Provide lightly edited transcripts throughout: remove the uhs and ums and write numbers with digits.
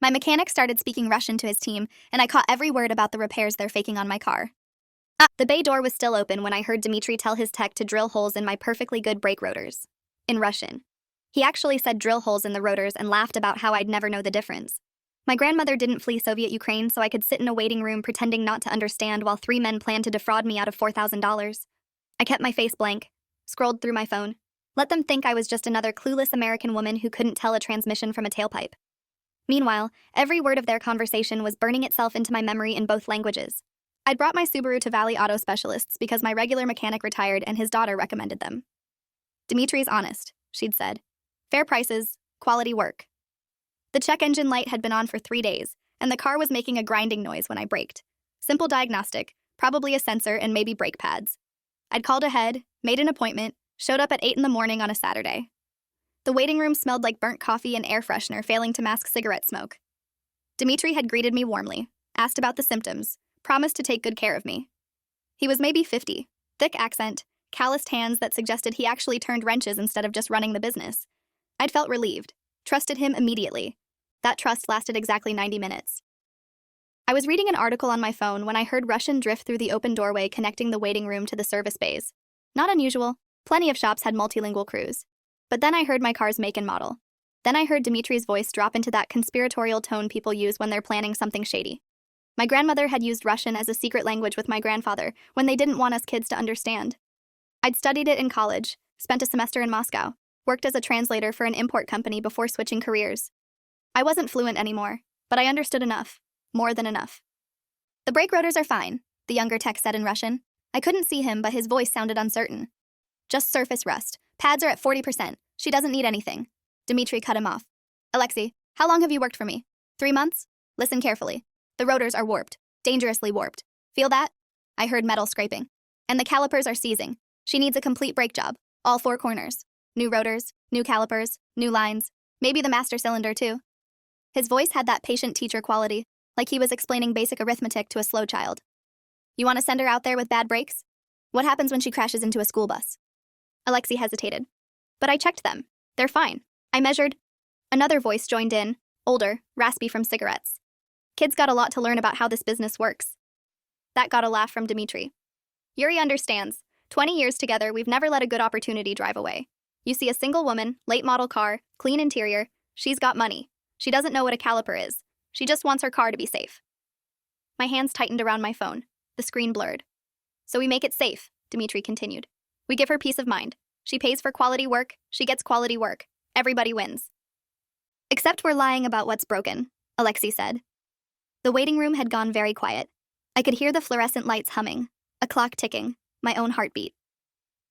My mechanic started speaking Russian to his team, and I caught every word about the repairs they're faking on my car. The bay door was still open when I heard Dmitry tell his tech to drill holes in my perfectly good brake rotors. In Russian. He actually said drill holes in the rotors and laughed about how I'd never know the difference. My grandmother didn't flee Soviet Ukraine, so I could sit in a waiting room pretending not to understand while 3 men planned to defraud me out of $4,000. I kept my face blank, scrolled through my phone, let them think I was just another clueless American woman who couldn't tell a transmission from a tailpipe. Meanwhile, every word of their conversation was burning itself into my memory in both languages. I'd brought my Subaru to Valley Auto Specialists because my regular mechanic retired and his daughter recommended them. Dimitri's honest, she'd said. Fair prices, quality work. The check engine light had been on for 3 days, and the car was making a grinding noise when I braked. Simple diagnostic, probably a sensor and maybe brake pads. I'd called ahead, made an appointment, showed up at 8 in the morning on a Saturday. The waiting room smelled like burnt coffee and air freshener failing to mask cigarette smoke. Dmitry had greeted me warmly, asked about the symptoms, promised to take good care of me. He was maybe 50, thick accent, calloused hands that suggested he actually turned wrenches instead of just running the business. I'd felt relieved, trusted him immediately. That trust lasted exactly 90 minutes. I was reading an article on my phone when I heard Russian drift through the open doorway connecting the waiting room to the service bays. Not unusual, plenty of shops had multilingual crews. But then I heard my car's make and model. Then I heard Dimitri's voice drop into that conspiratorial tone people use when they're planning something shady. My grandmother had used Russian as a secret language with my grandfather when they didn't want us kids to understand. I'd studied it in college, spent a semester in Moscow, worked as a translator for an import company before switching careers. I wasn't fluent anymore, but I understood enough, more than enough. The brake rotors are fine, the younger tech said in Russian. I couldn't see him, but his voice sounded uncertain. Just surface rust. Pads are at 40%. She doesn't need anything. Dmitry cut him off. Alexei, how long have you worked for me? 3 months? Listen carefully. The rotors are warped. Dangerously warped. Feel that? I heard metal scraping. And the calipers are seizing. She needs a complete brake job. All 4 corners. New rotors, new calipers, new lines. Maybe the master cylinder too. His voice had that patient teacher quality, like he was explaining basic arithmetic to a slow child. You want to send her out there with bad brakes? What happens when she crashes into a school bus? Alexei hesitated. But I checked them. They're fine. I measured. Another voice joined in, older, raspy from cigarettes. Kids got a lot to learn about how this business works. That got a laugh from Dmitry. Yuri understands. 20 years together, we've never let a good opportunity drive away. You see a single woman, late model car, clean interior. She's got money. She doesn't know what a caliper is. She just wants her car to be safe. My hands tightened around my phone. The screen blurred. So we make it safe, Dmitry continued. We give her peace of mind. She pays for quality work. She gets quality work. Everybody wins. Except we're lying about what's broken, Alexei said. The waiting room had gone very quiet. I could hear the fluorescent lights humming, a clock ticking, my own heartbeat.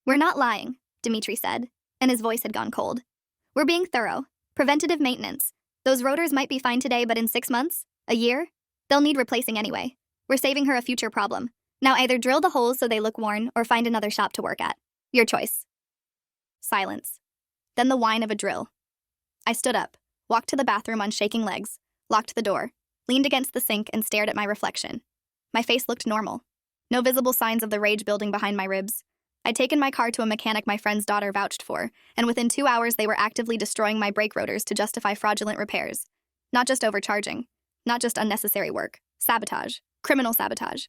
We're not lying, Dmitry said, and his voice had gone cold. We're being thorough. Preventative maintenance. Those rotors might be fine today, but in 6 months? A year? They'll need replacing anyway. We're saving her a future problem. Now either drill the holes so they look worn or find another shop to work at. Your choice. Silence. Then the whine of a drill. I stood up, walked to the bathroom on shaking legs, locked the door, leaned against the sink and stared at my reflection. My face looked normal. No visible signs of the rage building behind my ribs. I'd taken my car to a mechanic my friend's daughter vouched for, and within 2 hours they were actively destroying my brake rotors to justify fraudulent repairs. Not just overcharging. Not just unnecessary work. Sabotage. Criminal sabotage.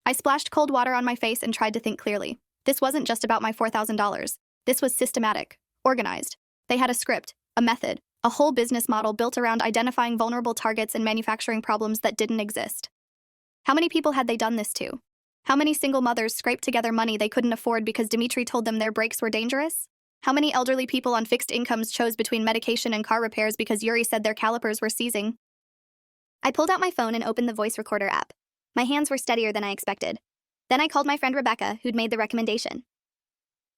I splashed cold water on my face and tried to think clearly. This wasn't just about my $4,000. This was systematic, organized. They had a script, a method, a whole business model built around identifying vulnerable targets and manufacturing problems that didn't exist. How many people had they done this to? How many single mothers scraped together money they couldn't afford because Dmitry told them their brakes were dangerous? How many elderly people on fixed incomes chose between medication and car repairs because Yuri said their calipers were seizing? I pulled out my phone and opened the voice recorder app. My hands were steadier than I expected. Then I called my friend Rebecca, who'd made the recommendation.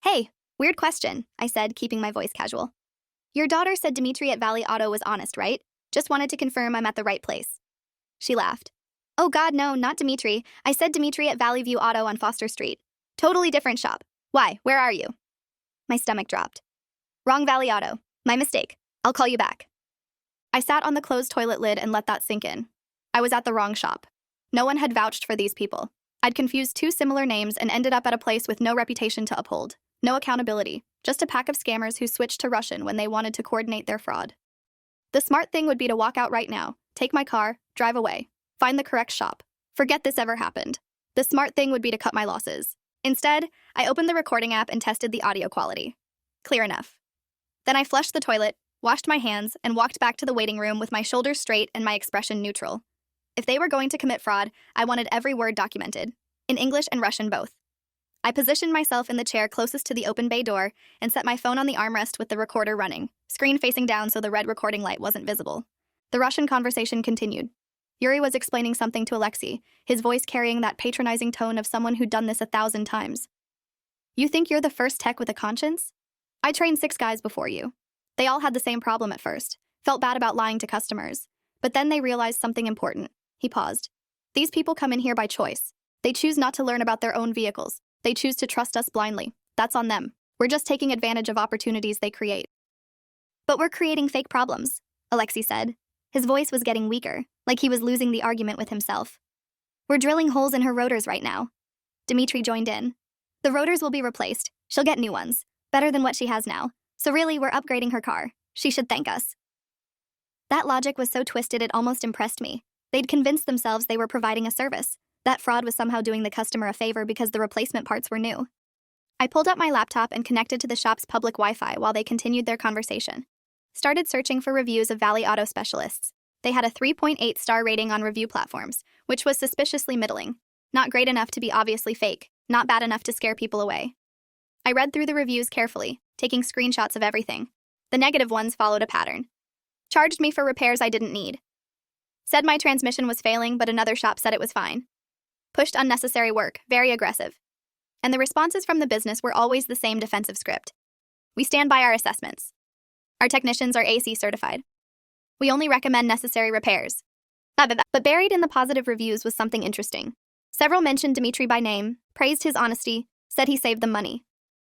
Hey, weird question, I said, keeping my voice casual. Your daughter said Dmitry at Valley Auto was honest, right? Just wanted to confirm I'm at the right place. She laughed. Oh God, no, not Dmitry. I said Dmitry at Valley View Auto on Foster Street. Totally different shop. Why? Where are you? My stomach dropped. Wrong Valley Auto. My mistake. I'll call you back. I sat on the closed toilet lid and let that sink in. I was at the wrong shop. No one had vouched for these people. I'd confused 2 similar names and ended up at a place with no reputation to uphold. No accountability. Just a pack of scammers who switched to Russian when they wanted to coordinate their fraud. The smart thing would be to walk out right now, take my car, drive away, find the correct shop. Forget this ever happened. The smart thing would be to cut my losses. Instead, I opened the recording app and tested the audio quality. Clear enough. Then I flushed the toilet, washed my hands, and walked back to the waiting room with my shoulders straight and my expression neutral. If they were going to commit fraud, I wanted every word documented, in English and Russian both. I positioned myself in the chair closest to the open bay door and set my phone on the armrest with the recorder running, screen facing down so the red recording light wasn't visible. The Russian conversation continued. Yuri was explaining something to Alexei, his voice carrying that patronizing tone of someone who'd done this 1,000 times. You think you're the first tech with a conscience? I trained 6 guys before you. They all had the same problem at first, felt bad about lying to customers. But then they realized something important. He paused. These people come in here by choice. They choose not to learn about their own vehicles. They choose to trust us blindly. That's on them. We're just taking advantage of opportunities they create. But we're creating fake problems, Alexei said. His voice was getting weaker, like he was losing the argument with himself. We're drilling holes in her rotors right now. Dmitry joined in. The rotors will be replaced. She'll get new ones, better than what she has now. So really, we're upgrading her car. She should thank us. That logic was so twisted it almost impressed me. They'd convinced themselves they were providing a service. That fraud was somehow doing the customer a favor because the replacement parts were new. I pulled up my laptop and connected to the shop's public Wi-Fi while they continued their conversation. Started searching for reviews of Valley Auto Specialists. They had a 3.8-star rating on review platforms, which was suspiciously middling. Not great enough to be obviously fake, not bad enough to scare people away. I read through the reviews carefully, taking screenshots of everything. The negative ones followed a pattern. Charged me for repairs I didn't need. Said my transmission was failing, but another shop said it was fine. Pushed unnecessary work, very aggressive. And the responses from the business were always the same defensive script. We stand by our assessments. Our technicians are AC certified. We only recommend necessary repairs. But buried in the positive reviews was something interesting. Several mentioned Dmitry by name, praised his honesty, said he saved them money.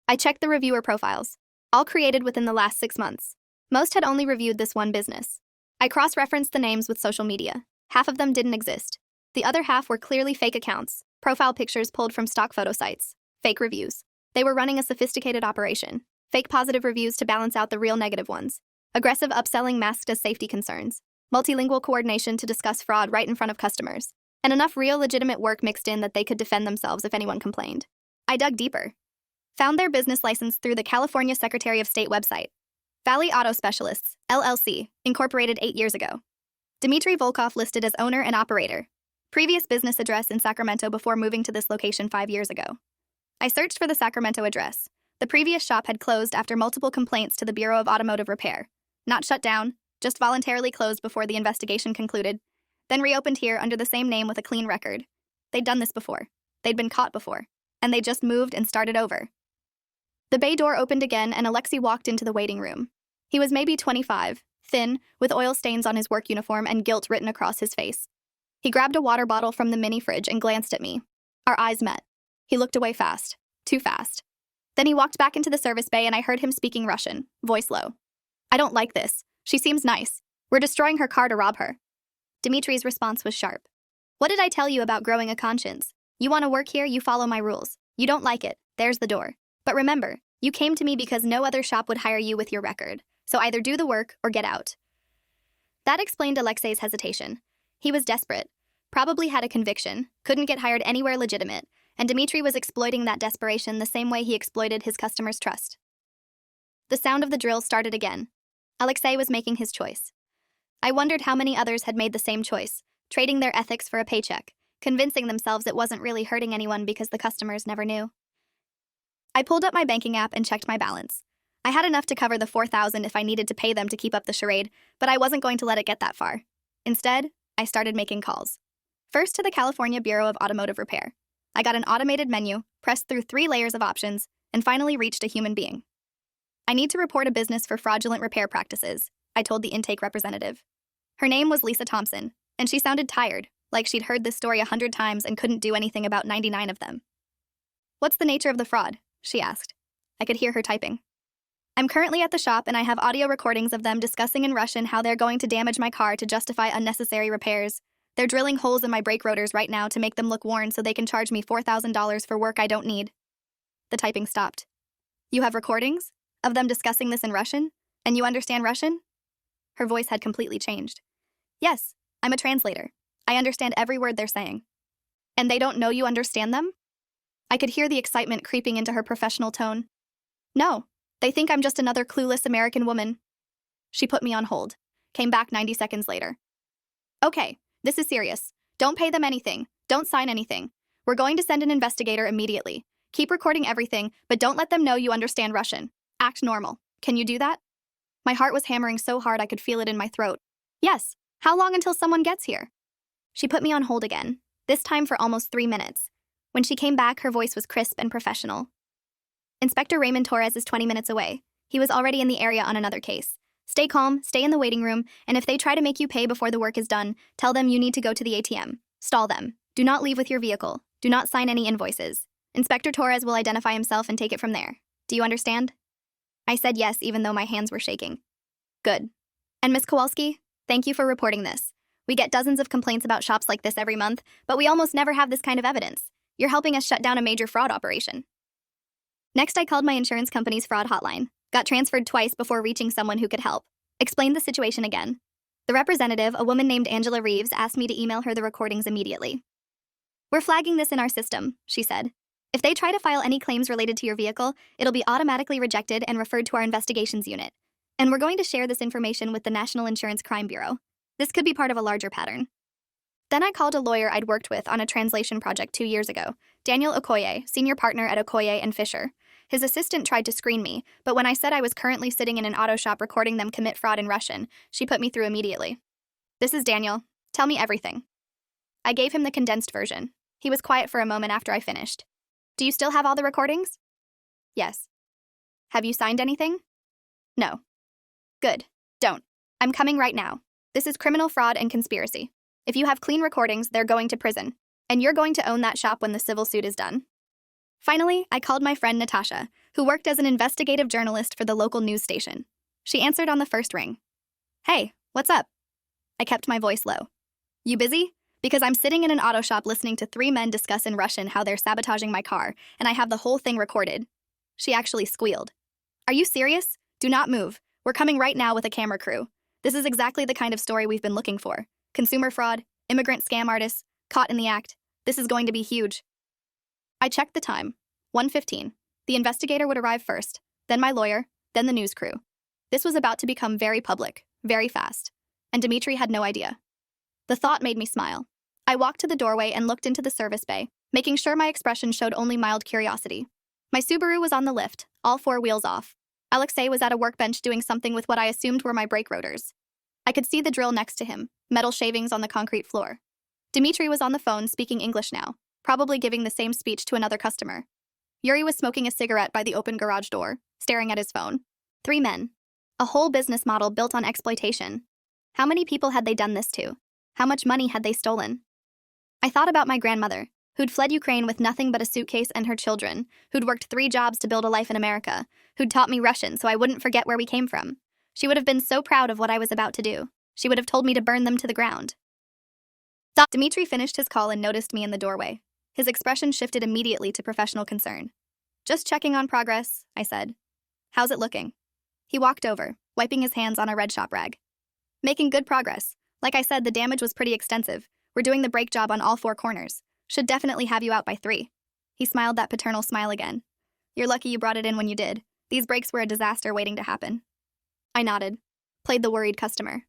I checked the reviewer profiles, all created within the last 6 months. Most had only reviewed this one business. I cross-referenced the names with social media. Half of them didn't exist. The other half were clearly fake accounts, profile pictures pulled from stock photo sites, fake reviews. They were running a sophisticated operation, fake positive reviews to balance out the real negative ones, aggressive upselling masked as safety concerns, multilingual coordination to discuss fraud right in front of customers, and enough real legitimate work mixed in that they could defend themselves if anyone complained. I dug deeper. Found their business license through the California Secretary of State website. Valley Auto Specialists, LLC, incorporated 8 years ago. Dmitry Volkov listed as owner and operator. Previous business address in Sacramento before moving to this location 5 years ago. I searched for the Sacramento address. The previous shop had closed after multiple complaints to the Bureau of Automotive Repair. Not shut down, just voluntarily closed before the investigation concluded, then reopened here under the same name with a clean record. They'd done this before. They'd been caught before. And they just moved and started over. The bay door opened again and Alexei walked into the waiting room. He was maybe 25, thin, with oil stains on his work uniform and guilt written across his face. He grabbed a water bottle from the mini fridge and glanced at me. Our eyes met. He looked away fast. Too fast. Then he walked back into the service bay and I heard him speaking Russian, voice low. I don't like this. She seems nice. We're destroying her car to rob her. Dmitry's response was sharp. What did I tell you about growing a conscience? You want to work here, you follow my rules. You don't like it, there's the door. But remember, you came to me because no other shop would hire you with your record. So either do the work or get out. That explained Alexei's hesitation. He was desperate, probably had a conviction, couldn't get hired anywhere legitimate, and Dmitry was exploiting that desperation the same way he exploited his customers' trust. The sound of the drill started again. Alexei was making his choice. I wondered how many others had made the same choice, trading their ethics for a paycheck, convincing themselves it wasn't really hurting anyone because the customers never knew. I pulled up my banking app and checked my balance. I had enough to cover the $4,000 if I needed to pay them to keep up the charade, but I wasn't going to let it get that far. Instead, I started making calls. First to the California Bureau of Automotive Repair. I got an automated menu, pressed through 3 layers of options, and finally reached a human being. I need to report a business for fraudulent repair practices, I told the intake representative. Her name was Lisa Thompson, and she sounded tired, like she'd heard this story 100 times and couldn't do anything about 99 of them. What's the nature of the fraud? She asked. I could hear her typing. I'm currently at the shop and I have audio recordings of them discussing in Russian how they're going to damage my car to justify unnecessary repairs. They're drilling holes in my brake rotors right now to make them look worn so they can charge me $4,000 for work I don't need. The typing stopped. You have recordings? Of them discussing this in Russian? And you understand Russian? Her voice had completely changed. Yes, I'm a translator. I understand every word they're saying. And they don't know you understand them? I could hear the excitement creeping into her professional tone. No, they think I'm just another clueless American woman. She put me on hold, came back 90 seconds later. Okay, this is serious. Don't pay them anything. Don't sign anything. We're going to send an investigator immediately. Keep recording everything, but don't let them know you understand Russian. Act normal. Can you do that? My heart was hammering so hard I could feel it in my throat. Yes. How long until someone gets here? She put me on hold again, this time for almost 3 minutes. When she came back, her voice was crisp and professional. Inspector Raymond Torres is 20 minutes away. He was already in the area on another case. Stay calm, stay in the waiting room, and if they try to make you pay before the work is done, tell them you need to go to the ATM. Stall them. Do not leave with your vehicle. Do not sign any invoices. Inspector Torres will identify himself and take it from there. Do you understand? I said yes, even though my hands were shaking. Good. And Miss Kowalski, thank you for reporting this. We get dozens of complaints about shops like this every month, but we almost never have this kind of evidence. You're helping us shut down a major fraud operation. Next, I called my insurance company's fraud hotline, got transferred twice before reaching someone who could help, explained the situation again. The representative, a woman named Angela Reeves, asked me to email her the recordings immediately. We're flagging this in our system, she said. If they try to file any claims related to your vehicle, it'll be automatically rejected and referred to our investigations unit. And we're going to share this information with the National Insurance Crime Bureau. This could be part of a larger pattern. Then I called a lawyer I'd worked with on a translation project 2 years ago, Daniel Okoye, senior partner at Okoye and Fisher. His assistant tried to screen me, but when I said I was currently sitting in an auto shop recording them commit fraud in Russian, she put me through immediately. This is Daniel. Tell me everything. I gave him the condensed version. He was quiet for a moment after I finished. Do you still have all the recordings? Yes. Have you signed anything? No. Good. Don't. I'm coming right now. This is criminal fraud and conspiracy. If you have clean recordings, they're going to prison. And you're going to own that shop when the civil suit is done. Finally, I called my friend Natasha, who worked as an investigative journalist for the local news station. She answered on the first ring. Hey, what's up? I kept my voice low. You busy? Because I'm sitting in an auto shop listening to 3 men discuss in Russian how they're sabotaging my car, and I have the whole thing recorded. She actually squealed. Are you serious? Do not move. We're coming right now with a camera crew. This is exactly the kind of story we've been looking for. Consumer fraud, immigrant scam artists, caught in the act. This is going to be huge. I checked the time. 1:15. The investigator would arrive first, then my lawyer, then the news crew. This was about to become very public, very fast. And Dmitry had no idea. The thought made me smile. I walked to the doorway and looked into the service bay, making sure my expression showed only mild curiosity. My Subaru was on the lift, all 4 wheels off. Alexei was at a workbench doing something with what I assumed were my brake rotors. I could see the drill next to him, metal shavings on the concrete floor. Dmitry was on the phone speaking English now, probably giving the same speech to another customer. Yuri was smoking a cigarette by the open garage door, staring at his phone. 3 men. A whole business model built on exploitation. How many people had they done this to? How much money had they stolen? I thought about my grandmother, who'd fled Ukraine with nothing but a suitcase and her children, who'd worked 3 jobs to build a life in America, who'd taught me Russian so I wouldn't forget where we came from. She would have been so proud of what I was about to do. She would have told me to burn them to the ground. Dmitry finished his call and noticed me in the doorway. His expression shifted immediately to professional concern. Just checking on progress, I said. How's it looking? He walked over, wiping his hands on a red shop rag. Making good progress. Like I said, the damage was pretty extensive. We're doing the brake job on all 4 corners. Should definitely have you out by 3. He smiled that paternal smile again. You're lucky you brought it in when you did. These brakes were a disaster waiting to happen. I nodded, played the worried customer.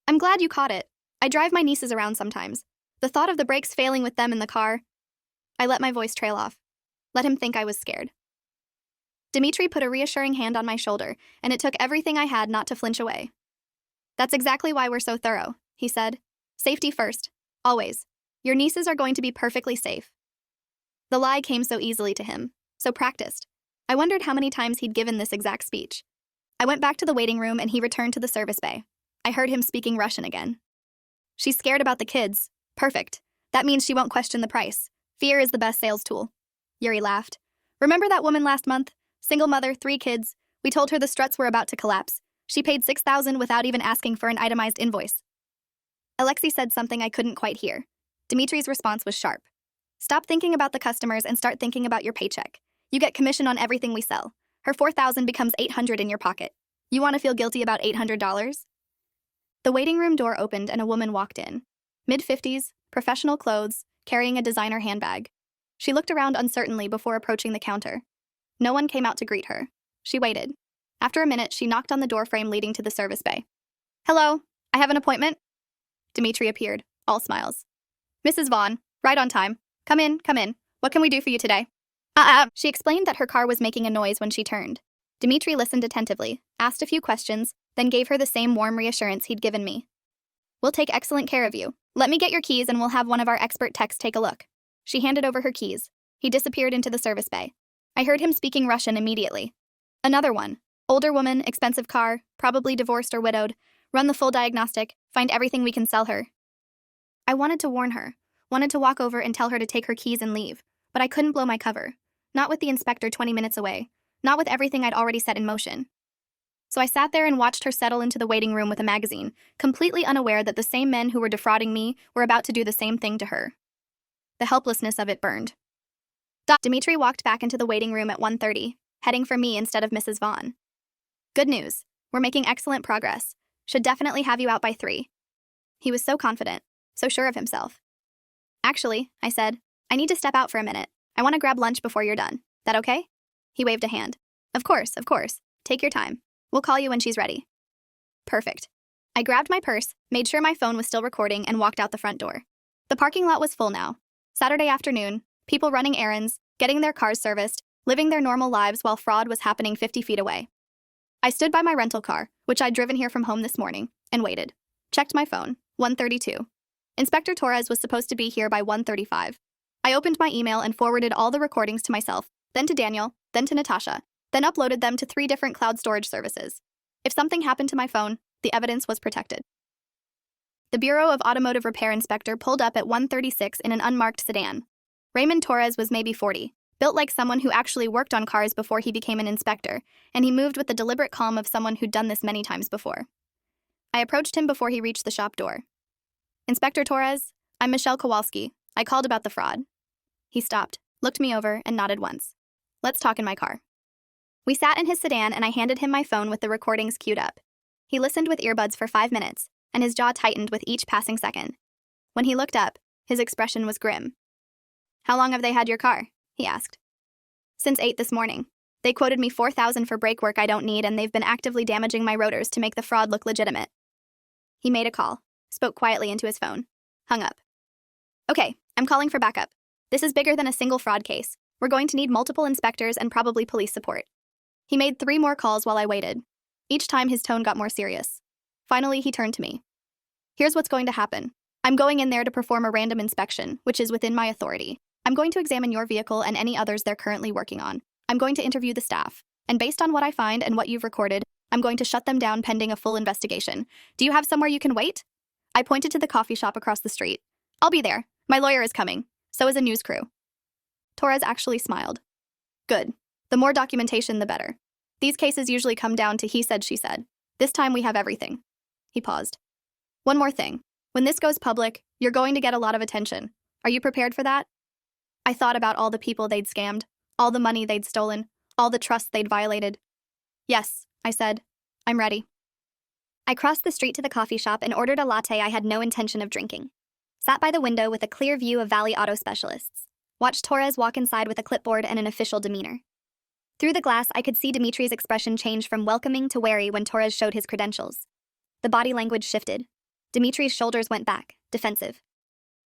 I'm glad you caught it. I drive my nieces around sometimes. The thought of the brakes failing with them in the car. I let my voice trail off. Let him think I was scared. Dmitry put a reassuring hand on my shoulder, and it took everything I had not to flinch away. That's exactly why we're so thorough, he said. Safety first. Always. Your nieces are going to be perfectly safe. The lie came so easily to him, so practiced. I wondered how many times he'd given this exact speech. I went back to the waiting room and he returned to the service bay. I heard him speaking Russian again. She's scared about the kids. Perfect. That means she won't question the price. Fear is the best sales tool. Yuri laughed. Remember that woman last month? Single mother, 3 kids. We told her the struts were about to collapse. She paid $6,000 without even asking for an itemized invoice. Alexei said something I couldn't quite hear. Dmitry's response was sharp. Stop thinking about the customers and start thinking about your paycheck. You get commission on everything we sell. Her $4,000 becomes $800 in your pocket. You want to feel guilty about $800? The waiting room door opened and a woman walked in. Mid-50s, professional clothes, carrying a designer handbag. She looked around uncertainly before approaching the counter. No one came out to greet her. She waited. After a minute, she knocked on the doorframe leading to the service bay. "Hello, I have an appointment." Dimitri appeared, all smiles. "Mrs. Vaughn, right on time. Come in, come in. What can we do for you today?" She explained that her car was making a noise when she turned. Dimitri listened attentively, asked a few questions, then gave her the same warm reassurance he'd given me. "We'll take excellent care of you. Let me get your keys and we'll have one of our expert techs take a look." She handed over her keys. He disappeared into the service bay. I heard him speaking Russian immediately. Another one. Older woman, expensive car, probably divorced or widowed. Run the full diagnostic, find everything we can sell her. I wanted to warn her, wanted to walk over and tell her to take her keys and leave, but I couldn't blow my cover. Not with the inspector 20 minutes away. Not with everything I'd already set in motion. So I sat there and watched her settle into the waiting room with a magazine, completely unaware that the same men who were defrauding me were about to do the same thing to her. The helplessness of it burned. Dimitri walked back into the waiting room at 1:30, heading for me instead of Mrs. Vaughn. "Good news. We're making excellent progress. Should definitely have you out by 3. He was so confident, so sure of himself. "Actually," I said, "I need to step out for a minute. I want to grab lunch before you're done. That okay?" He waved a hand. Of course. Take your time. We'll call you when she's ready." Perfect. I grabbed my purse, made sure my phone was still recording, and walked out the front door. The parking lot was full now. Saturday afternoon, people running errands, getting their cars serviced, living their normal lives while fraud was happening 50 feet away. I stood by my rental car, which I'd driven here from home this morning, and waited. Checked my phone, 1:32. Inspector Torres was supposed to be here by 1:35. I opened my email and forwarded all the recordings to myself, then to Daniel, then to Natasha, then uploaded them to 3 different cloud storage services. If something happened to my phone, the evidence was protected. The Bureau of Automotive Repair inspector pulled up at 1:36 in an unmarked sedan. Raymond Torres was maybe 40, built like someone who actually worked on cars before he became an inspector, and he moved with the deliberate calm of someone who'd done this many times before. I approached him before he reached the shop door. "Inspector Torres, I'm Michelle Kowalski. I called about the fraud." He stopped, looked me over, and nodded once. "Let's talk in my car." We sat in his sedan and I handed him my phone with the recordings queued up. He listened with earbuds for 5 minutes, and his jaw tightened with each passing second. When he looked up, his expression was grim. "How long have they had your car?" he asked. "Since 8 this morning. They quoted me $4,000 for brake work I don't need, and they've been actively damaging my rotors to make the fraud look legitimate." He made a call, spoke quietly into his phone, hung up. "Okay, I'm calling for backup. This is bigger than a single fraud case. We're going to need multiple inspectors and probably police support." He made 3 more calls while I waited. Each time his tone got more serious. Finally, he turned to me. "Here's what's going to happen. I'm going in there to perform a random inspection, which is within my authority. I'm going to examine your vehicle and any others they're currently working on. I'm going to interview the staff. And based on what I find and what you've recorded, I'm going to shut them down pending a full investigation. Do you have somewhere you can wait?" I pointed to the coffee shop across the street. "I'll be there. My lawyer is coming. So is a news crew." Torres actually smiled. "Good. The more documentation, the better. These cases usually come down to he said, she said. This time we have everything." He paused. "One more thing. When this goes public, you're going to get a lot of attention. Are you prepared for that?" I thought about all the people they'd scammed, all the money they'd stolen, all the trust they'd violated. "Yes," I said. "I'm ready." I crossed the street to the coffee shop and ordered a latte I had no intention of drinking. Sat by the window with a clear view of Valley Auto Specialists. Watched Torres walk inside with a clipboard and an official demeanor. Through the glass, I could see Dimitri's expression change from welcoming to wary when Torres showed his credentials. The body language shifted. Dimitri's shoulders went back, defensive.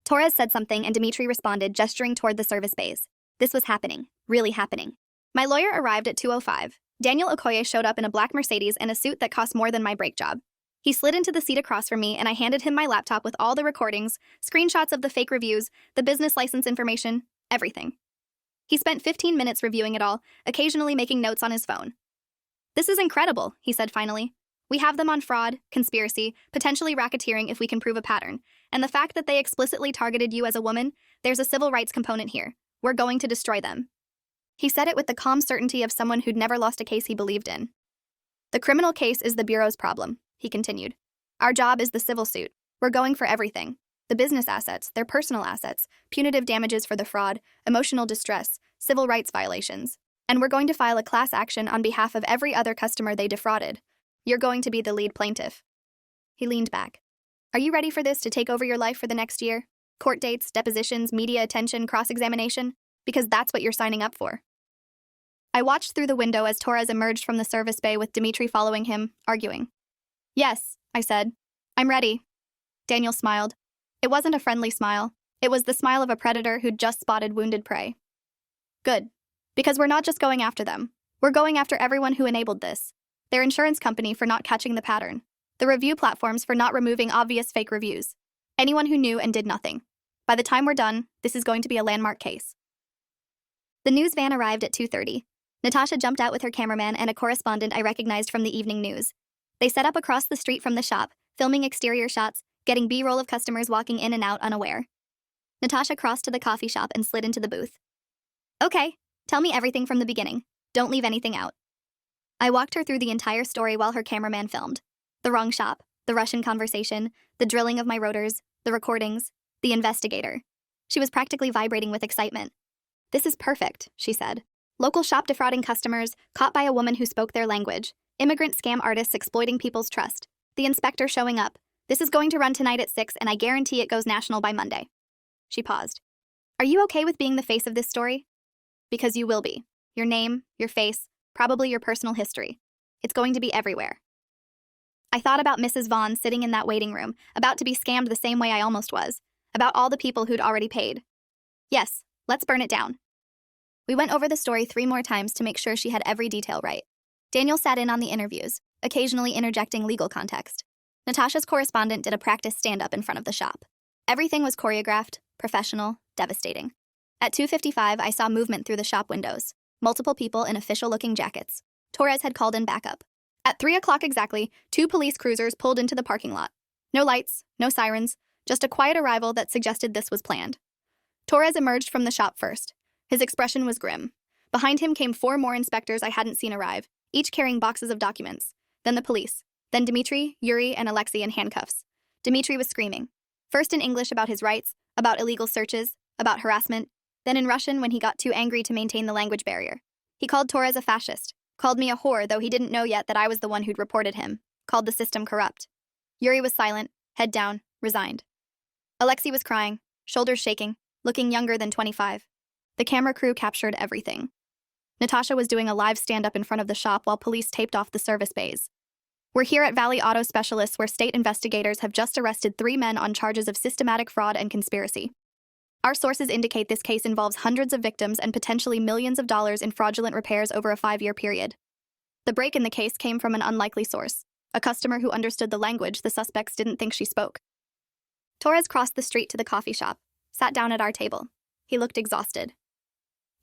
Torres said something and Dimitri responded, gesturing toward the service bays. This was happening, really happening. My lawyer arrived at 2:05. Daniel Okoye showed up in a black Mercedes and a suit that cost more than my brake job. He slid into the seat across from me and I handed him my laptop with all the recordings, screenshots of the fake reviews, the business license information, everything. He spent 15 minutes reviewing it all, occasionally making notes on his phone. "This is incredible," he said finally. "We have them on fraud, conspiracy, potentially racketeering if we can prove a pattern. And the fact that they explicitly targeted you as a woman, there's a civil rights component here. We're going to destroy them." He said it with the calm certainty of someone who'd never lost a case he believed in. "The criminal case is the Bureau's problem," he continued. "Our job is the civil suit. We're going for everything. The business assets, their personal assets, punitive damages for the fraud, emotional distress, civil rights violations. And we're going to file a class action on behalf of every other customer they defrauded. You're going to be the lead plaintiff." He leaned back. Are you ready for this to take over your life for the next year? Court dates, depositions, media attention, cross-examination? Because that's what you're signing up for. I watched through the window as Torres emerged from the service bay with Dimitri following him, arguing. Yes, I said. I'm ready. Daniel smiled. It wasn't a friendly smile. It was the smile of a predator who'd just spotted wounded prey. Good. Because we're not just going after them. We're going after everyone who enabled this. Their insurance company for not catching the pattern. The review platforms for not removing obvious fake reviews. Anyone who knew and did nothing. By the time we're done, this is going to be a landmark case. The news van arrived at 2:30. Natasha jumped out with her cameraman and a correspondent I recognized from the evening news. They set up across the street from the shop, filming exterior shots, getting B-roll of customers walking in and out unaware. Natasha crossed to the coffee shop and slid into the booth. Okay, tell me everything from the beginning. Don't leave anything out. I walked her through the entire story while her cameraman filmed. The wrong shop, the Russian conversation, the drilling of my rotors, the recordings, the investigator. She was practically vibrating with excitement. This is perfect, she said. Local shop defrauding customers, caught by a woman who spoke their language. Immigrant scam artists exploiting people's trust. The inspector showing up. This is going to run tonight at 6 and I guarantee it goes national by Monday. She paused. Are you okay with being the face of this story? Because you will be. Your name, your face, probably your personal history. It's going to be everywhere. I thought about Mrs. Vaughn sitting in that waiting room, about to be scammed the same way I almost was, about all the people who'd already paid. Yes, let's burn it down. We went over the story 3 more times to make sure she had every detail right. Daniel sat in on the interviews, occasionally interjecting legal context. Natasha's correspondent did a practice stand-up in front of the shop. Everything was choreographed, professional, devastating. At 2:55, I saw movement through the shop windows. Multiple people in official-looking jackets. Torres had called in backup. At 3 o'clock exactly, 2 police cruisers pulled into the parking lot. No lights, no sirens, just a quiet arrival that suggested this was planned. Torres emerged from the shop first. His expression was grim. Behind him came 4 more inspectors I hadn't seen arrive, each carrying boxes of documents. Then the police. Then Dimitri, Yuri, and Alexei in handcuffs. Dimitri was screaming. First in English about his rights, about illegal searches, about harassment, then in Russian when he got too angry to maintain the language barrier. He called Torres a fascist, called me a whore though he didn't know yet that I was the one who'd reported him, called the system corrupt. Yuri was silent, head down, resigned. Alexei was crying, shoulders shaking, looking younger than 25. The camera crew captured everything. Natasha was doing a live stand-up in front of the shop while police taped off the service bays. We're here at Valley Auto Specialists where state investigators have just arrested 3 men on charges of systematic fraud and conspiracy. Our sources indicate this case involves hundreds of victims and potentially millions of dollars in fraudulent repairs over a 5-year period. The break in the case came from an unlikely source, a customer who understood the language the suspects didn't think she spoke. Torres crossed the street to the coffee shop, sat down at our table. He looked exhausted.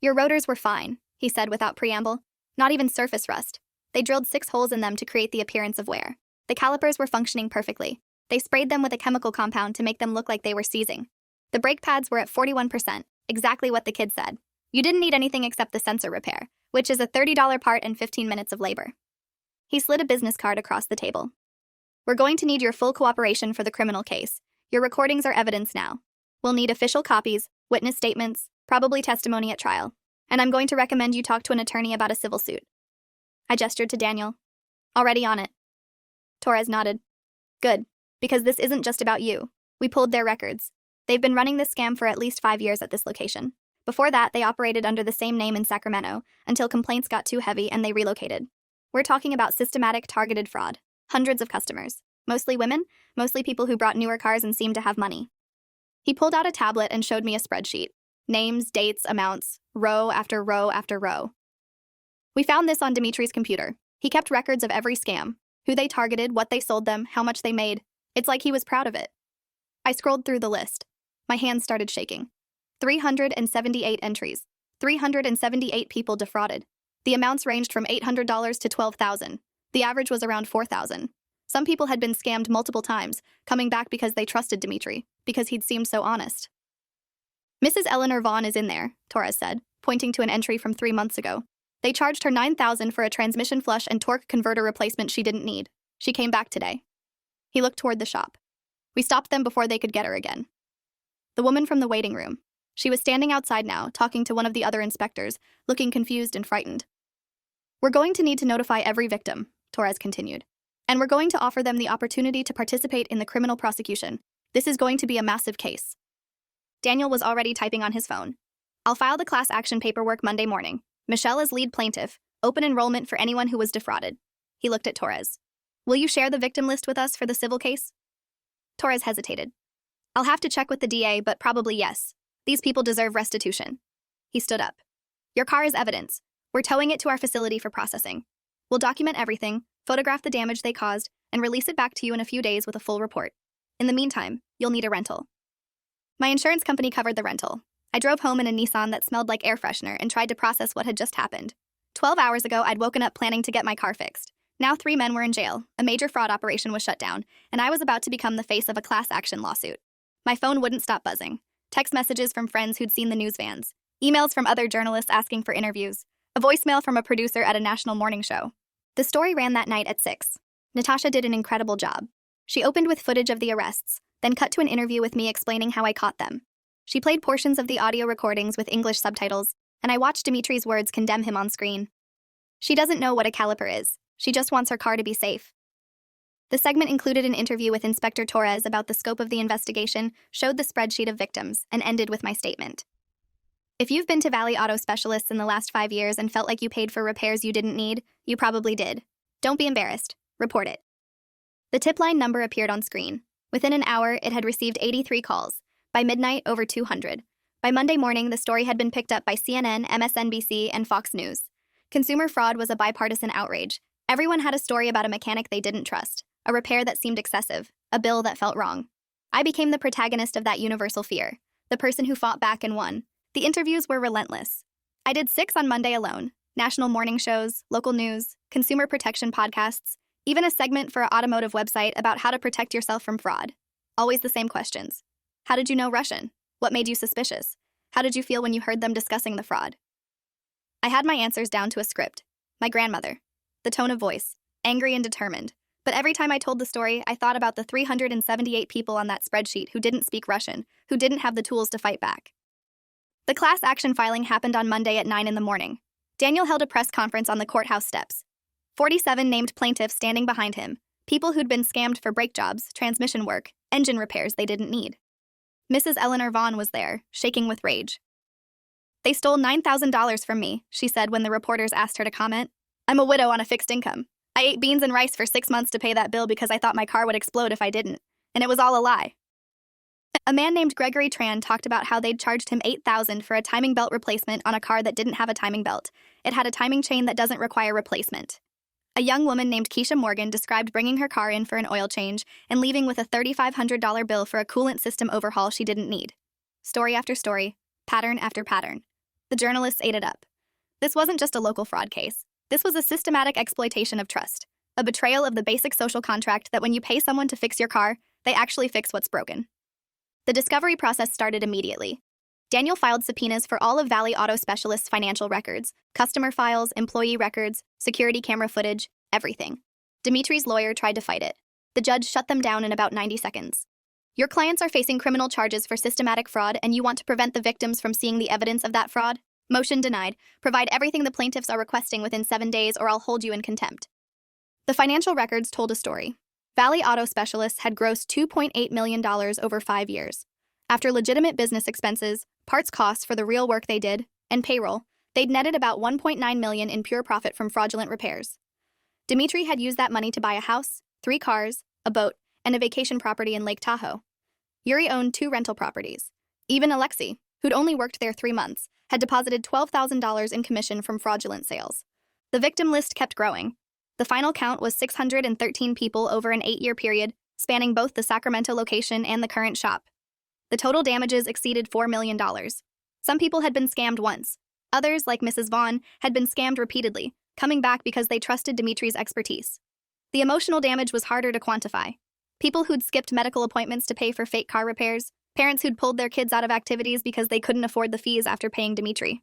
Your rotors were fine, he said without preamble. Not even surface rust. They drilled 6 holes in them to create the appearance of wear. The calipers were functioning perfectly. They sprayed them with a chemical compound to make them look like they were seizing. The brake pads were at 41%, exactly what the kid said. You didn't need anything except the sensor repair, which is a $30 part and 15 minutes of labor. He slid a business card across the table. We're going to need your full cooperation for the criminal case. Your recordings are evidence now. We'll need official copies, witness statements, probably testimony at trial. And I'm going to recommend you talk to an attorney about a civil suit. I gestured to Daniel. Already on it. Torres nodded. Good, because this isn't just about you. We pulled their records. They've been running this scam for at least 5 years at this location. Before that, they operated under the same name in Sacramento, until complaints got too heavy and they relocated. We're talking about systematic, targeted fraud. Hundreds of customers. Mostly women, mostly people who brought newer cars and seemed to have money. He pulled out a tablet and showed me a spreadsheet. Names, dates, amounts, row after row after row. We found this on Dimitri's computer. He kept records of every scam, who they targeted, what they sold them, how much they made. It's like he was proud of it. I scrolled through the list. My hands started shaking. 378 entries. 378 people defrauded. The amounts ranged from $800 to $12,000. The average was around $4,000. Some people had been scammed multiple times, coming back because they trusted Dimitri, because he'd seemed so honest. Mrs. Eleanor Vaughn is in there, Torres said, pointing to an entry from 3 months ago. They charged her $9,000 for a transmission flush and torque converter replacement she didn't need. She came back today. He looked toward the shop. We stopped them before they could get her again. The woman from the waiting room. She was standing outside now, talking to one of the other inspectors, looking confused and frightened. We're going to need to notify every victim, Torres continued. And we're going to offer them the opportunity to participate in the criminal prosecution. This is going to be a massive case. Daniel was already typing on his phone. I'll file the class action paperwork Monday morning. Michelle as lead plaintiff. Open enrollment for anyone who was defrauded. He looked at Torres. Will you share the victim list with us for the civil case? Torres hesitated. I'll have to check with the DA, but probably yes. These people deserve restitution. He stood up. Your car is evidence. We're towing it to our facility for processing. We'll document everything, photograph the damage they caused, and release it back to you in a few days with a full report. In the meantime, you'll need a rental. My insurance company covered the rental. I drove home in a Nissan that smelled like air freshener and tried to process what had just happened. 12 hours ago, I'd woken up planning to get my car fixed. Now 3 men were in jail, a major fraud operation was shut down, and I was about to become the face of a class action lawsuit. My phone wouldn't stop buzzing. Text messages from friends who'd seen the news vans. Emails from other journalists asking for interviews. A voicemail from a producer at a national morning show. The story ran that night at 6. Natasha did an incredible job. She opened with footage of the arrests, then cut to an interview with me explaining how I caught them. She played portions of the audio recordings with English subtitles, and I watched Dimitri's words condemn him on screen. She doesn't know what a caliper is. She just wants her car to be safe. The segment included an interview with Inspector Torres about the scope of the investigation, showed the spreadsheet of victims, and ended with my statement. If you've been to Valley Auto Specialists in the last 5 years and felt like you paid for repairs you didn't need, you probably did. Don't be embarrassed. Report it. The tip line number appeared on screen. Within an hour, it had received 83 calls. By midnight, over 200. By Monday morning, the story had been picked up by CNN, MSNBC, and Fox News. Consumer fraud was a bipartisan outrage. Everyone had a story about a mechanic they didn't trust, a repair that seemed excessive, a bill that felt wrong. I became the protagonist of that universal fear, the person who fought back and won. The interviews were relentless. I did 6 on Monday alone. National morning shows, local news, consumer protection podcasts, even a segment for an automotive website about how to protect yourself from fraud. Always the same questions. How did you know Russian? What made you suspicious? How did you feel when you heard them discussing the fraud? I had my answers down to a script. My grandmother. The tone of voice. Angry and determined. But every time I told the story, I thought about the 378 people on that spreadsheet who didn't speak Russian, who didn't have the tools to fight back. The class action filing happened on Monday at 9 in the morning. Daniel held a press conference on the courthouse steps. 47 named plaintiffs standing behind him, people who'd been scammed for brake jobs, transmission work, engine repairs they didn't need. Mrs. Eleanor Vaughn was there, shaking with rage. They stole $9,000 from me, she said when the reporters asked her to comment. I'm a widow on a fixed income. I ate beans and rice for 6 months to pay that bill because I thought my car would explode if I didn't. And it was all a lie. A man named Gregory Tran talked about how they'd charged him $8,000 for a timing belt replacement on a car that didn't have a timing belt. It had a timing chain that doesn't require replacement. A young woman named Keisha Morgan described bringing her car in for an oil change and leaving with a $3,500 bill for a coolant system overhaul she didn't need. Story after story, pattern after pattern. The journalists ate it up. This wasn't just a local fraud case. This was a systematic exploitation of trust, a betrayal of the basic social contract that when you pay someone to fix your car, they actually fix what's broken. The discovery process started immediately. Daniel filed subpoenas for all of Valley Auto Specialists' financial records, customer files, employee records, security camera footage, everything. Dimitri's lawyer tried to fight it. The judge shut them down in about 90 seconds. Your clients are facing criminal charges for systematic fraud, and you want to prevent the victims from seeing the evidence of that fraud? Motion denied. Provide everything the plaintiffs are requesting within 7 days or I'll hold you in contempt. The financial records told a story. Valley Auto Specialists had grossed $2.8 million over 5 years. After legitimate business expenses, parts costs for the real work they did, and payroll, they'd netted about $1.9 million in pure profit from fraudulent repairs. Dimitri had used that money to buy a house, 3 cars, a boat, and a vacation property in Lake Tahoe. Yuri owned 2 rental properties. Even Alexei, who'd only worked there 3 months, had deposited $12,000 in commission from fraudulent sales. The victim list kept growing. The final count was 613 people over an 8-year period, spanning both the Sacramento location and the current shop. The total damages exceeded $4 million. Some people had been scammed once. Others, like Mrs. Vaughn, had been scammed repeatedly, coming back because they trusted Dimitri's expertise. The emotional damage was harder to quantify. People who'd skipped medical appointments to pay for fake car repairs, parents who'd pulled their kids out of activities because they couldn't afford the fees after paying Dimitri.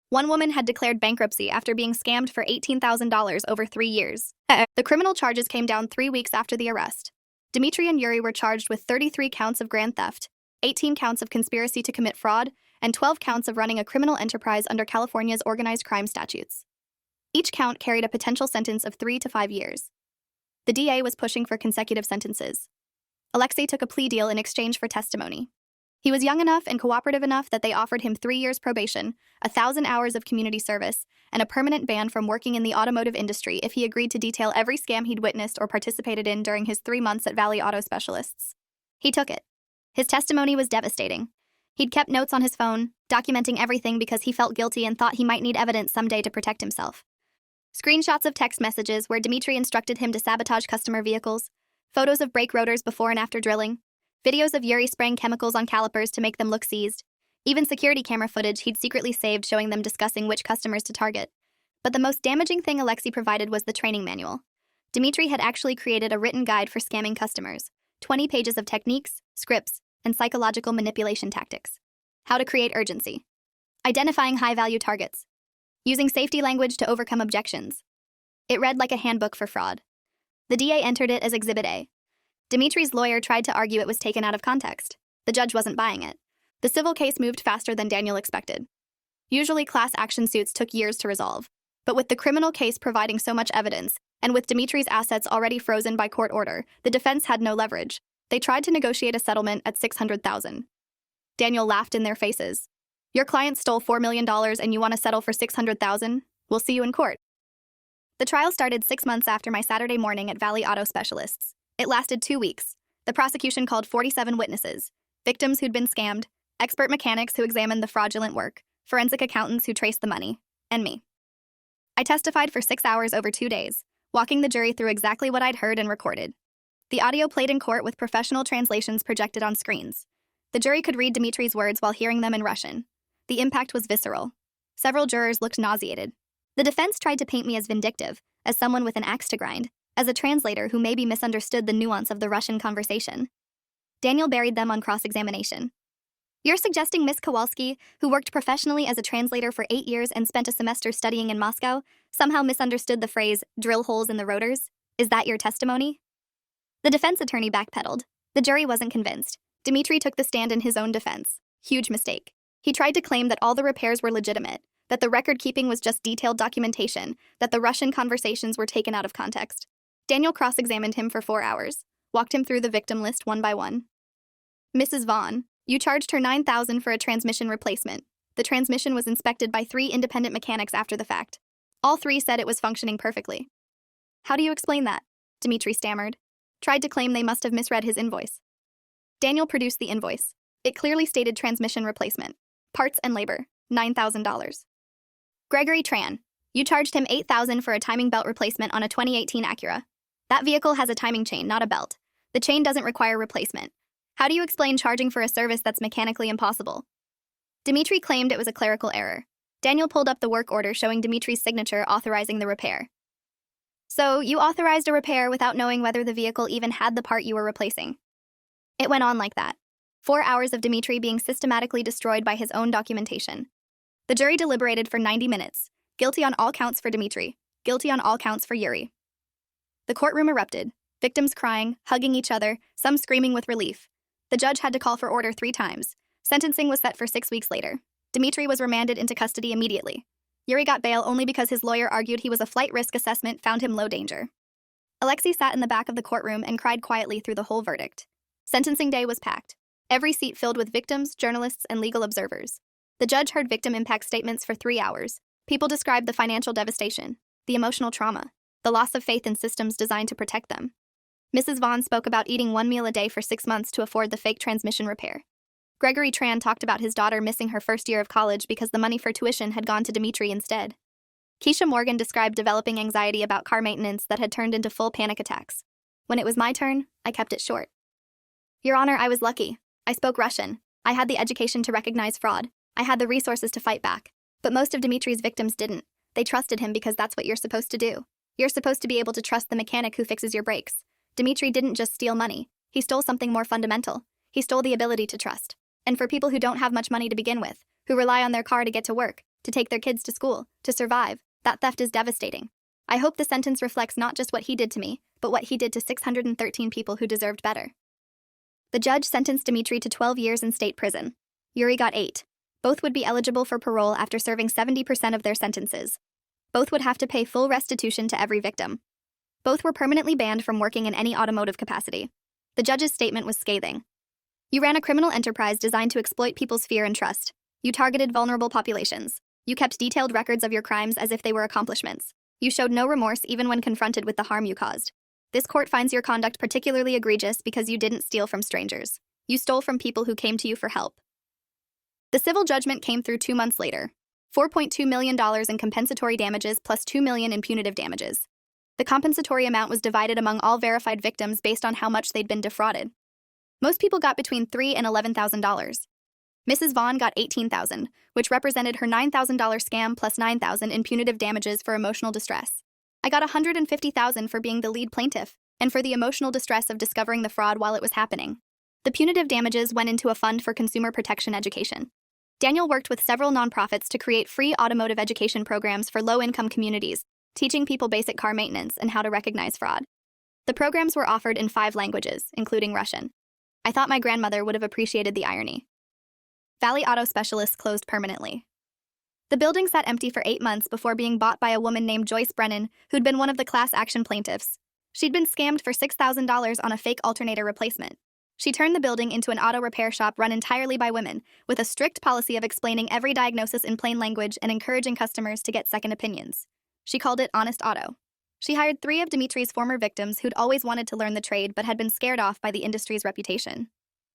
One woman had declared bankruptcy after being scammed for $18,000 over 3 years. The criminal charges came down 3 weeks after the arrest. Dimitri and Yuri were charged with 33 counts of grand theft, 18 counts of conspiracy to commit fraud, and 12 counts of running a criminal enterprise under California's organized crime statutes. Each count carried a potential sentence of 3 to 5 years. The DA was pushing for consecutive sentences. Alexei took a plea deal in exchange for testimony. He was young enough and cooperative enough that they offered him 3 years probation, 1,000 hours of community service, and a permanent ban from working in the automotive industry if he agreed to detail every scam he'd witnessed or participated in during his 3 months at Valley Auto Specialists. He took it. His testimony was devastating. He'd kept notes on his phone, documenting everything because he felt guilty and thought he might need evidence someday to protect himself. Screenshots of text messages where Dmitry instructed him to sabotage customer vehicles, photos of brake rotors before and after drilling, videos of Yuri spraying chemicals on calipers to make them look seized, even security camera footage he'd secretly saved showing them discussing which customers to target. But the most damaging thing Alexei provided was the training manual. Dmitry had actually created a written guide for scamming customers, 20 pages of techniques, scripts, and psychological manipulation tactics. How to create urgency. Identifying high-value targets. Using safety language to overcome objections. It read like a handbook for fraud. The DA entered it as Exhibit A. Dmitry's lawyer tried to argue it was taken out of context. The judge wasn't buying it. The civil case moved faster than Daniel expected. Usually class action suits took years to resolve. But with the criminal case providing so much evidence, and with Dmitry's assets already frozen by court order, the defense had no leverage. They tried to negotiate a settlement at $600,000. Daniel laughed in their faces. Your client stole $4 million and you want to settle for $600,000? We'll see you in court. The trial started 6 months after my Saturday morning at Valley Auto Specialists. It lasted 2 weeks. The prosecution called 47 witnesses, victims who'd been scammed, expert mechanics who examined the fraudulent work, forensic accountants who traced the money, and me. I testified for 6 hours over 2 days, walking the jury through exactly what I'd heard and recorded. The audio played in court with professional translations projected on screens. The jury could read Dmitry's words while hearing them in Russian. The impact was visceral. Several jurors looked nauseated. The defense tried to paint me as vindictive, as someone with an axe to grind, as a translator who maybe misunderstood the nuance of the Russian conversation. Daniel buried them on cross-examination. You're suggesting Miss Kowalski, who worked professionally as a translator for 8 years and spent a semester studying in Moscow, somehow misunderstood the phrase, drill holes in the rotors? Is that your testimony? The defense attorney backpedaled. The jury wasn't convinced. Dmitry took the stand in his own defense. Huge mistake. He tried to claim that all the repairs were legitimate, that the record-keeping was just detailed documentation, that the Russian conversations were taken out of context. Daniel cross-examined him for 4 hours, walked him through the victim list one by one. Mrs. Vaughn, you charged her $9,000 for a transmission replacement. The transmission was inspected by 3 independent mechanics after the fact. All 3 said it was functioning perfectly. How do you explain that? Dmitry stammered. Tried to claim they must have misread his invoice. Daniel produced the invoice. It clearly stated transmission replacement. Parts and labor, $9,000. Gregory Tran, you charged him $8,000 for a timing belt replacement on a 2018 Acura. That vehicle has a timing chain, not a belt. The chain doesn't require replacement. How do you explain charging for a service that's mechanically impossible? Dmitry claimed it was a clerical error. Daniel pulled up the work order showing Dmitry's signature authorizing the repair. So, you authorized a repair without knowing whether the vehicle even had the part you were replacing. It went on like that. 4 hours of Dmitry being systematically destroyed by his own documentation. The jury deliberated for 90 minutes. Guilty on all counts for Dmitry. Guilty on all counts for Yuri. The courtroom erupted. Victims crying, hugging each other, some screaming with relief. The judge had to call for order 3 times. Sentencing was set for 6 weeks later. Dmitry was remanded into custody immediately. Yuri got bail only because his lawyer argued he was a flight risk assessment found him low danger. Alexei sat in the back of the courtroom and cried quietly through the whole verdict. Sentencing day was packed. Every seat filled with victims, journalists, and legal observers. The judge heard victim impact statements for 3 hours. People described the financial devastation, the emotional trauma, the loss of faith in systems designed to protect them. Mrs. Vaughn spoke about eating 1 meal a day for 6 months to afford the fake transmission repair. Gregory Tran talked about his daughter missing her first year of college because the money for tuition had gone to Dmitry instead. Keisha Morgan described developing anxiety about car maintenance that had turned into full panic attacks. When it was my turn, I kept it short. Your Honor, I was lucky. I spoke Russian. I had the education to recognize fraud. I had the resources to fight back. But most of Dmitry's victims didn't. They trusted him because that's what you're supposed to do. You're supposed to be able to trust the mechanic who fixes your brakes. Dmitry didn't just steal money. He stole something more fundamental. He stole the ability to trust. And for people who don't have much money to begin with, who rely on their car to get to work, to take their kids to school, to survive, that theft is devastating. I hope the sentence reflects not just what he did to me, but what he did to 613 people who deserved better. The judge sentenced Dmitry to 12 years in state prison. Yuri got 8. Both would be eligible for parole after serving 70% of their sentences. Both would have to pay full restitution to every victim. Both were permanently banned from working in any automotive capacity. The judge's statement was scathing. You ran a criminal enterprise designed to exploit people's fear and trust. You targeted vulnerable populations. You kept detailed records of your crimes as if they were accomplishments. You showed no remorse even when confronted with the harm you caused. This court finds your conduct particularly egregious because you didn't steal from strangers. You stole from people who came to you for help. The civil judgment came through 2 months later. $4.2 million in compensatory damages plus $2 million in punitive damages. The compensatory amount was divided among all verified victims based on how much they'd been defrauded. Most people got between $3,000 and $11,000. Mrs. Vaughn got $18,000, which represented her $9,000 scam plus $9,000 in punitive damages for emotional distress. I got $150,000 for being the lead plaintiff and for the emotional distress of discovering the fraud while it was happening. The punitive damages went into a fund for consumer protection education. Daniel worked with several nonprofits to create free automotive education programs for low-income communities, teaching people basic car maintenance and how to recognize fraud. The programs were offered in 5 languages, including Russian. I thought my grandmother would have appreciated the irony. Valley Auto Specialists closed permanently. The building sat empty for 8 months before being bought by a woman named Joyce Brennan, who'd been one of the class action plaintiffs. She'd been scammed for $6,000 on a fake alternator replacement. She turned the building into an auto repair shop run entirely by women, with a strict policy of explaining every diagnosis in plain language and encouraging customers to get second opinions. She called it Honest Auto. She hired 3 of Dimitri's former victims who'd always wanted to learn the trade but had been scared off by the industry's reputation.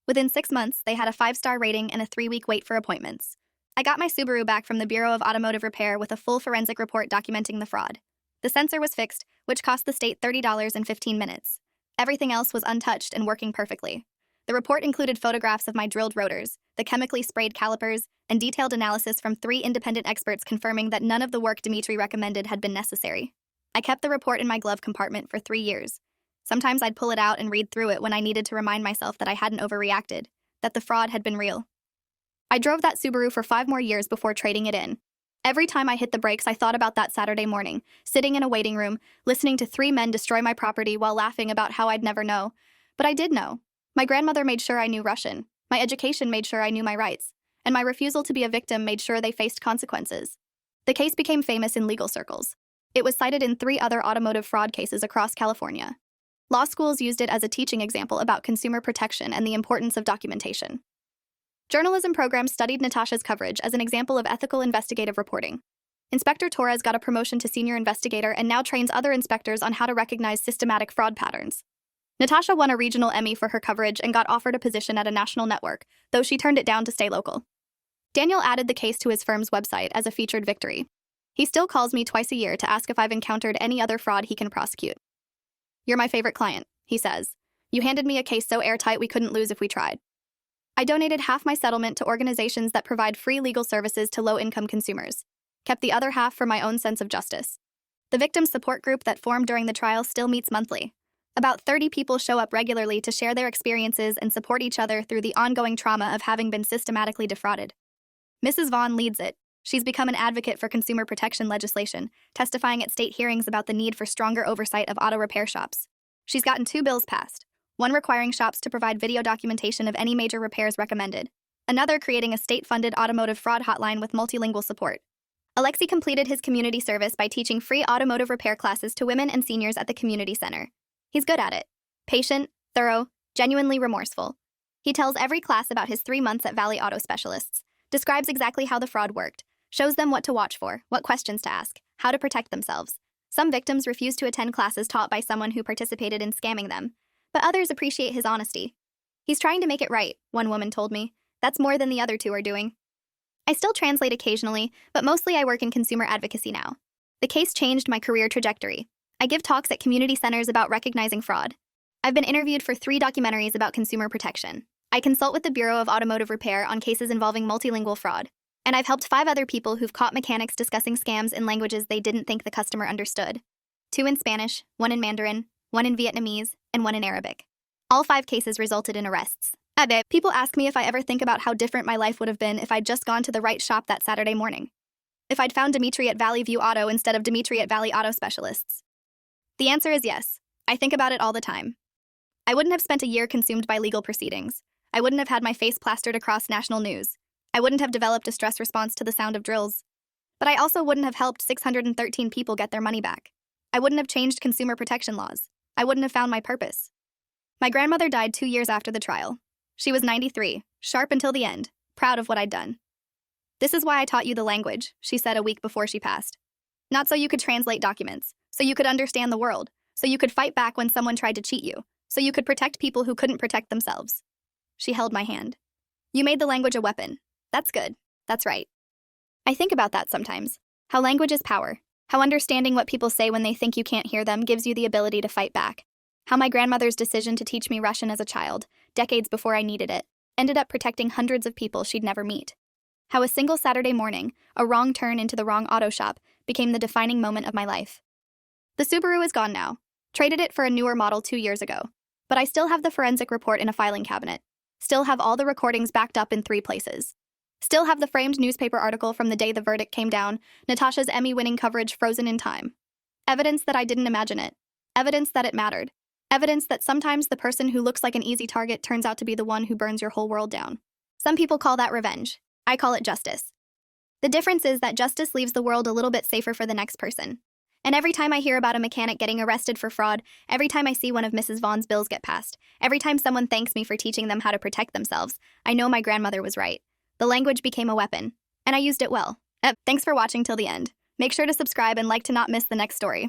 Within 6 months, they had a 5-star rating and a 3-week wait for appointments. I got my Subaru back from the Bureau of Automotive Repair with a full forensic report documenting the fraud. The sensor was fixed, which cost the state $30 in 15 minutes. Everything else was untouched and working perfectly. The report included photographs of my drilled rotors, the chemically sprayed calipers, and detailed analysis from 3 independent experts confirming that none of the work Dimitri recommended had been necessary. I kept the report in my glove compartment for 3 years. Sometimes I'd pull it out and read through it when I needed to remind myself that I hadn't overreacted, that the fraud had been real. I drove that Subaru for 5 more years before trading it in. Every time I hit the brakes, I thought about that Saturday morning, sitting in a waiting room, listening to 3 men destroy my property while laughing about how I'd never know. But I did know. My grandmother made sure I knew Russian. My education made sure I knew my rights. And my refusal to be a victim made sure they faced consequences. The case became famous in legal circles. It was cited in 3 other automotive fraud cases across California. Law schools used it as a teaching example about consumer protection and the importance of documentation. Journalism programs studied Natasha's coverage as an example of ethical investigative reporting. Inspector Torres got a promotion to senior investigator and now trains other inspectors on how to recognize systematic fraud patterns. Natasha won a regional Emmy for her coverage and got offered a position at a national network, though she turned it down to stay local. Daniel added the case to his firm's website as a featured victory. He still calls me twice a year to ask if I've encountered any other fraud he can prosecute. "You're my favorite client," he says. "You handed me a case so airtight we couldn't lose if we tried." I donated half my settlement to organizations that provide free legal services to low-income consumers, kept the other half for my own sense of justice. The victim support group that formed during the trial still meets monthly. About 30 people show up regularly to share their experiences and support each other through the ongoing trauma of having been systematically defrauded. Mrs. Vaughn leads it. She's become an advocate for consumer protection legislation, testifying at state hearings about the need for stronger oversight of auto repair shops. She's gotten 2 bills passed, one requiring shops to provide video documentation of any major repairs recommended, another creating a state-funded automotive fraud hotline with multilingual support. Alexei completed his community service by teaching free automotive repair classes to women and seniors at the community center. He's good at it. Patient, thorough, genuinely remorseful. He tells every class about his 3 months at Valley Auto Specialists, describes exactly how the fraud worked, shows them what to watch for, what questions to ask, how to protect themselves. Some victims refuse to attend classes taught by someone who participated in scamming them, but others appreciate his honesty. "He's trying to make it right," one woman told me. "That's more than the other 2 are doing." I still translate occasionally, but mostly I work in consumer advocacy now. The case changed my career trajectory. I give talks at community centers about recognizing fraud. I've been interviewed for 3 documentaries about consumer protection. I consult with the Bureau of Automotive Repair on cases involving multilingual fraud. And I've helped 5 other people who've caught mechanics discussing scams in languages they didn't think the customer understood. 2 in Spanish, 1 in Mandarin, 1 in Vietnamese, and 1 in Arabic. All 5 cases resulted in arrests. People ask me if I ever think about how different my life would have been if I'd just gone to the right shop that Saturday morning. If I'd found Dimitri at Valley View Auto instead of Dimitri at Valley Auto Specialists. The answer is yes. I think about it all the time. I wouldn't have spent a year consumed by legal proceedings. I wouldn't have had my face plastered across national news. I wouldn't have developed a stress response to the sound of drills. But I also wouldn't have helped 613 people get their money back. I wouldn't have changed consumer protection laws. I wouldn't have found my purpose. My grandmother died 2 years after the trial. She was 93, sharp until the end, proud of what I'd done. "This is why I taught you the language," she said a week before she passed. "Not so you could translate documents, so you could understand the world, so you could fight back when someone tried to cheat you, so you could protect people who couldn't protect themselves." She held my hand. "You made the language a weapon. That's good. That's right." I think about that sometimes. How language is power. How understanding what people say when they think you can't hear them gives you the ability to fight back. How my grandmother's decision to teach me Russian as a child, decades before I needed it, ended up protecting hundreds of people she'd never meet. How a single Saturday morning, a wrong turn into the wrong auto shop, became the defining moment of my life. The Subaru is gone now. Traded it for a newer model 2 years ago. But I still have the forensic report in a filing cabinet. Still have all the recordings backed up in 3 places. Still have the framed newspaper article from the day the verdict came down, Natasha's Emmy-winning coverage frozen in time. Evidence that I didn't imagine it. Evidence that it mattered. Evidence that sometimes the person who looks like an easy target turns out to be the one who burns your whole world down. Some people call that revenge. I call it justice. The difference is that justice leaves the world a little bit safer for the next person. And every time I hear about a mechanic getting arrested for fraud, every time I see one of Mrs. Vaughn's bills get passed, every time someone thanks me for teaching them how to protect themselves, I know my grandmother was right. The language became a weapon, and I used it well. Thanks for watching till the end. Make sure to subscribe and like to not miss the next story.